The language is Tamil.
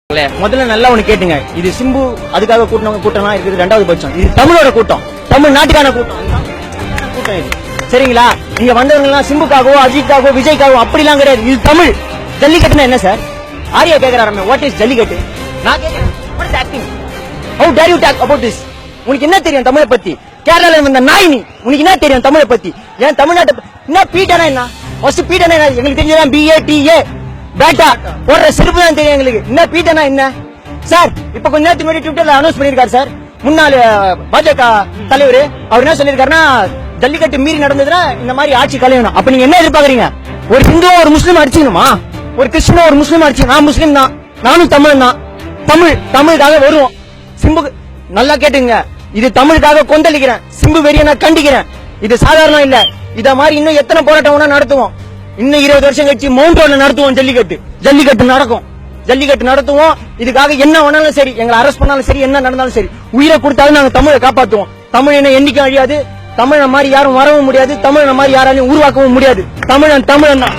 முதல்ல நல்லா ஒண்ணு கேட்டுங்க. இது சிம்பு அதுக்காக கூட்டணவங்க கூட்டம்லாம் இருக்குது ரெண்டாவது பட்சம். இது தமிழோட கூட்டம், தமிழ் நாட்டுக்கான கூட்டம் இது. சரிங்களா? நீங்க வந்தவங்க எல்லாம் சிம்புக்காகவோ அஜித்காகவோ விஜய்க்காகவோ அப்படிலாம் கிடையாது. இது தமிழ். ஜல்லிக்கட்டுனா என்ன சார்? ஆரியா கேக்குறாரு, வாட் இஸ் ஜல்லிக்கட்டு? நான் கேக்குறேன், what is acting? How dare you talk about this? உனக்கு என்ன தெரியும் தமிழை பத்தி? கேரளால வந்த நாய் நீ, உனக்கு என்ன தெரியும் தமிழை பத்தி? ஏன் தமிழ்நாட்டை என்ன பீட்டனா என்ன? ஃபர்ஸ்ட் பீட்டனா என்ன? எங்களுக்கு தெரிஞ்சதான் BATA பேட்டா போடுற செருப்பு தான் தெரியும் எங்களுக்கு. என்ன பீட்டனா என்ன சார்? இப்ப கொஞ்ச நேரத்துக்கு முன்னாடி ட்விட்டர்ல அனௌன்ஸ் பண்ணிருக்காரு சார், முன்னாள் பாஜக தலைவர். அவர் என்ன சொல்லிருக்காருன்னா, ஜல்லிக்கட்டு மீறி நடந்ததுன்னா இந்த மாதிரி ஆட்சி கலையணும். அப்ப நீங்க என்ன எதிர்பார்க்கறீங்க? ஒரு ஹிந்துவோ ஒரு முஸ்லீம் அடிச்சுக்கணுமா? ஒரு கிறிஸ்டினோ ஒரு முஸ்லீம் அடிச்சு? நான் முஸ்லீம் தான், நானும் தமிழ் தான். தமிழுக்காக வருவோம். சிம்பு நல்லா கேட்டுங்க, இது தமிழுக்காக கொந்தளிக்கிறேன். சிம்பு வெறிய நான் கண்டிக்கிறேன். இது சாதாரணம் இல்ல. இத மாதிரி இன்னும் எத்தனை போராட்டம் வேணா நடத்துவோம். இன்னும் 20 வருஷம் கழிச்சு மவுண்ட் ரோட்ல நடத்துவோம் ஜல்லிக்கட்டு நடக்கும். ஜல்லிக்கட்டு நடத்துவோம். இதுக்காக என்ன வேணாலும் சரி, எங்களை அரெஸ்ட் பண்ணாலும் சரி, என்ன நடந்தாலும் சரி, உயிரை கொடுத்தாலும் நாங்க தமிழை காப்பாத்துவோம். தமிழ் என்ன என்னைக்கும் அழியாது. தமிழ மாதிரி யாரும் வரவும் முடியாது. தமிழ மாதிரி யாராலையும் உருவாக்கவும் முடியாது. தமிழன் தான்.